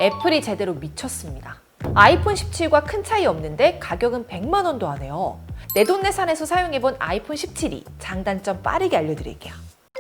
애플이 제대로 미쳤습니다. 아이폰 17과 큰 차이 없는데 가격은 100만 원도 안 해요. 내돈내산해서 사용해본 아이폰 17이 장단점 빠르게 알려드릴게요.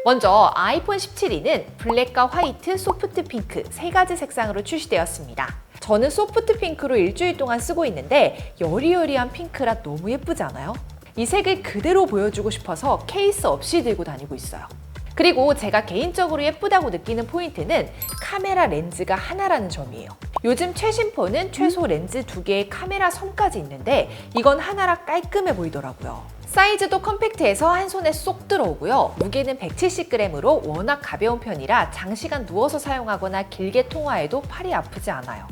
먼저 아이폰 17이는 블랙과 화이트, 소프트 핑크 세 가지 색상으로 출시되었습니다. 저는 소프트 핑크로 일주일 동안 쓰고 있는데 여리여리한 핑크라 너무 예쁘지 않아요? 이 색을 그대로 보여주고 싶어서 케이스 없이 들고 다니고 있어요. 그리고 제가 개인적으로 예쁘다고 느끼는 포인트는 카메라 렌즈가 하나라는 점이에요. 요즘 최신 폰은 최소 렌즈 2개의 카메라 섬까지 있는데 이건 하나라 깔끔해 보이더라고요. 사이즈도 컴팩트해서 한 손에 쏙 들어오고요. 무게는 170g으로 워낙 가벼운 편이라 장시간 누워서 사용하거나 길게 통화해도 팔이 아프지 않아요.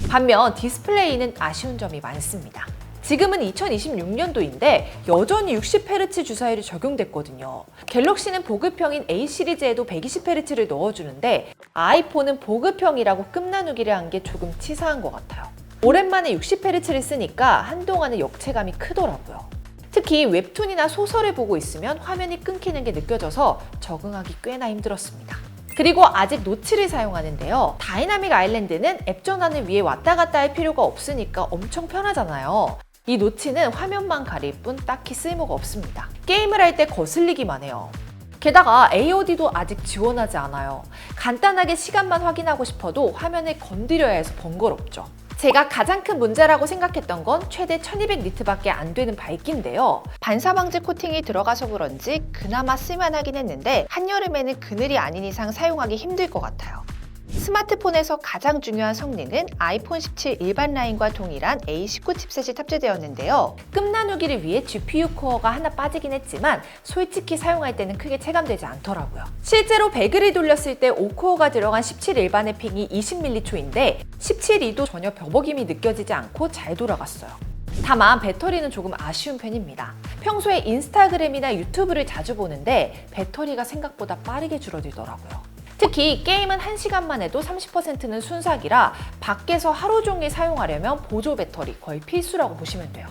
반면 디스플레이는 아쉬운 점이 많습니다. 지금은 2026년도인데 여전히 60Hz 주사율이 적용됐거든요. 갤럭시는 보급형인 A 시리즈에도 120Hz를 넣어주는데 아이폰은 보급형이라고 끝 나누기를 한 게 조금 치사한 것 같아요. 오랜만에 60Hz를 쓰니까 한동안은 역체감이 크더라고요. 특히 웹툰이나 소설을 보고 있으면 화면이 끊기는 게 느껴져서 적응하기 꽤나 힘들었습니다. 그리고 아직 노치를 사용하는데요. 다이나믹 아일랜드는 앱 전환을 위해 왔다 갔다 할 필요가 없으니까 엄청 편하잖아요. 이 노치는 화면만 가릴 뿐 딱히 쓸모가 없습니다. 게임을 할 때 거슬리기만 해요. 게다가 AOD도 아직 지원하지 않아요. 간단하게 시간만 확인하고 싶어도 화면을 건드려야 해서 번거롭죠. 제가 가장 큰 문제라고 생각했던 건 최대 1200니트밖에 안 되는 밝기인데요. 반사방지 코팅이 들어가서 그런지 그나마 쓸만하긴 했는데 한여름에는 그늘이 아닌 이상 사용하기 힘들 것 같아요. 스마트폰에서 가장 중요한 성능은 아이폰 17 일반 라인과 동일한 A19 칩셋이 탑재되었는데요. 끝 나누기를 위해 GPU 코어가 하나 빠지긴 했지만 솔직히 사용할 때는 크게 체감되지 않더라고요. 실제로 배그를 돌렸을 때 5코어가 들어간 17 일반의 핑이 20mH인데 17E도 전혀 벼벅임이 느껴지지 않고 잘 돌아갔어요. 다만 배터리는 조금 아쉬운 편입니다. 평소에 인스타그램이나 유튜브를 자주 보는데 배터리가 생각보다 빠르게 줄어들더라고요. 특히 게임은 1시간만 해도 30%는 순삭이라 밖에서 하루 종일 사용하려면 보조 배터리 거의 필수라고 보시면 돼요.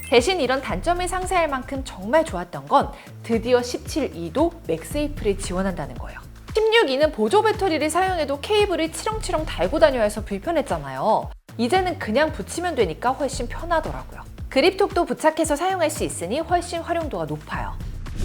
대신 이런 단점을 상쇄할 만큼 정말 좋았던 건 드디어 17E도 맥세이프를 지원한다는 거예요. 16E는 보조 배터리를 사용해도 케이블을 치렁치렁 달고 다녀야 해서 불편했잖아요. 이제는 그냥 붙이면 되니까 훨씬 편하더라고요. 그립톡도 부착해서 사용할 수 있으니 훨씬 활용도가 높아요.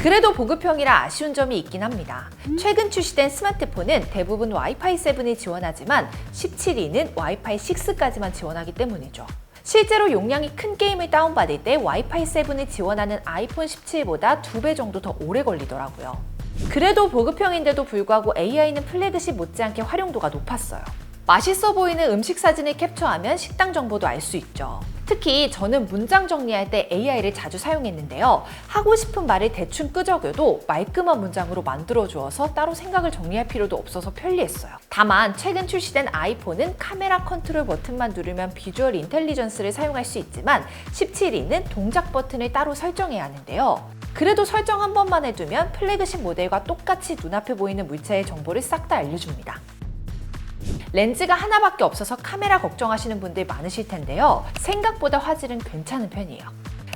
그래도 보급형이라 아쉬운 점이 있긴 합니다. 최근 출시된 스마트폰은 대부분 와이파이 7을 지원하지만 17E는 와이파이 6까지만 지원하기 때문이죠. 실제로 용량이 큰 게임을 다운받을 때 와이파이 7을 지원하는 아이폰 17보다 2배 정도 더 오래 걸리더라고요. 그래도 보급형인데도 불구하고 AI는 플래그십 못지않게 활용도가 높았어요. 맛있어 보이는 음식 사진을 캡처하면 식당 정보도 알 수 있죠. 특히 저는 문장 정리할 때 AI를 자주 사용했는데요. 하고 싶은 말을 대충 끄적여도 말끔한 문장으로 만들어주어서 따로 생각을 정리할 필요도 없어서 편리했어요. 다만 최근 출시된 아이폰은 카메라 컨트롤 버튼만 누르면 비주얼 인텔리전스를 사용할 수 있지만 17E는 동작 버튼을 따로 설정해야 하는데요. 그래도 설정 한 번만 해두면 플래그십 모델과 똑같이 눈앞에 보이는 물체의 정보를 싹 다 알려줍니다. 렌즈가 하나밖에 없어서 카메라 걱정하시는 분들 많으실 텐데요. 생각보다 화질은 괜찮은 편이에요.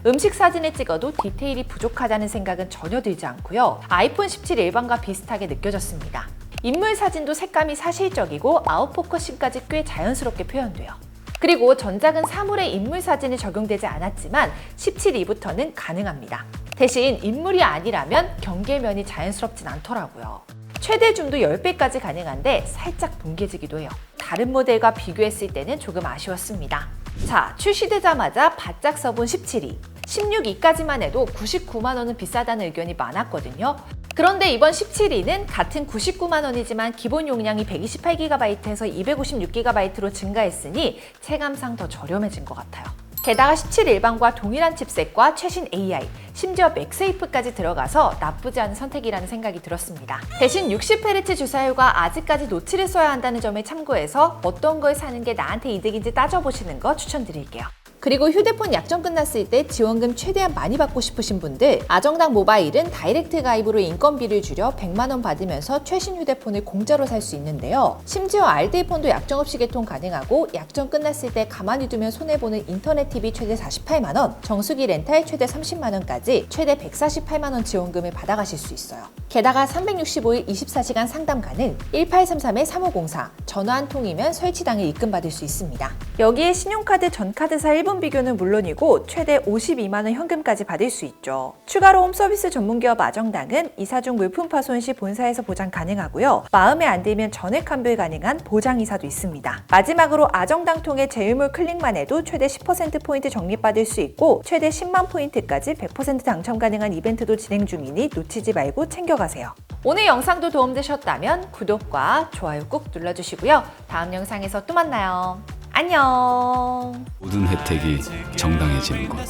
음식 사진을 찍어도 디테일이 부족하다는 생각은 전혀 들지 않고요. 아이폰 17 일반과 비슷하게 느껴졌습니다. 인물 사진도 색감이 사실적이고 아웃포커싱까지 꽤 자연스럽게 표현돼요. 그리고 전작은 사물에 인물 사진이 적용되지 않았지만 17E부터는 가능합니다. 대신 인물이 아니라면 경계면이 자연스럽진 않더라고요. 최대 줌도 10배까지 가능한데 살짝 뭉개지기도 해요. 다른 모델과 비교했을 때는 조금 아쉬웠습니다. 자, 출시되자마자 바짝 써본 17E. 16E까지만 해도 99만 원은 비싸다는 의견이 많았거든요. 그런데 이번 17E는 같은 99만 원이지만 기본 용량이 128GB에서 256GB로 증가했으니 체감상 더 저렴해진 것 같아요. 게다가 17 일반과 동일한 칩셋과 최신 AI, 심지어 맥세이프까지 들어가서 나쁘지 않은 선택이라는 생각이 들었습니다. 대신 60Hz 주사율과 아직까지 노치를 써야 한다는 점을 참고해서 어떤 걸 사는 게 나한테 이득인지 따져보시는 거 추천드릴게요. 그리고 휴대폰 약정 끝났을 때 지원금 최대한 많이 받고 싶으신 분들, 아정당 모바일은 다이렉트 가입으로 인건비를 줄여 100만 원 받으면서 최신 휴대폰을 공짜로 살 수 있는데요. 심지어 알뜰폰도 약정 없이 개통 가능하고 약정 끝났을 때 가만히 두면 손해보는 인터넷 TV 최대 48만 원, 정수기 렌탈 최대 30만 원까지 최대 148만 원 지원금을 받아가실 수 있어요. 게다가 365일 24시간 상담 가능, 1833-3504, 전화 한 통이면 설치당일 입금받을 수 있습니다. 여기에 신용카드 전카드사 1분 비교는 물론이고 최대 52만 원 현금까지 받을 수 있죠. 추가로 홈서비스 전문기업 아정당은 이사 중 물품 파손 시 본사에서 보장 가능하고요. 마음에 안 들면 전액 환불 가능한 보장이사도 있습니다. 마지막으로 아정당 통해 제휴물 클릭만 해도 최대 10%포인트 적립받을 수 있고 최대 10만 포인트까지 100% 당첨 가능한 이벤트도 진행 중이니 놓치지 말고 챙겨가세요. 오늘 영상도 도움되셨다면 구독과 좋아요 꾹 눌러주시고요. 다음 영상에서 또 만나요. 안녕. 모든 혜택이 정당해지는 것.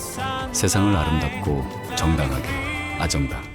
세상을 아름답고 정당하게 아정당.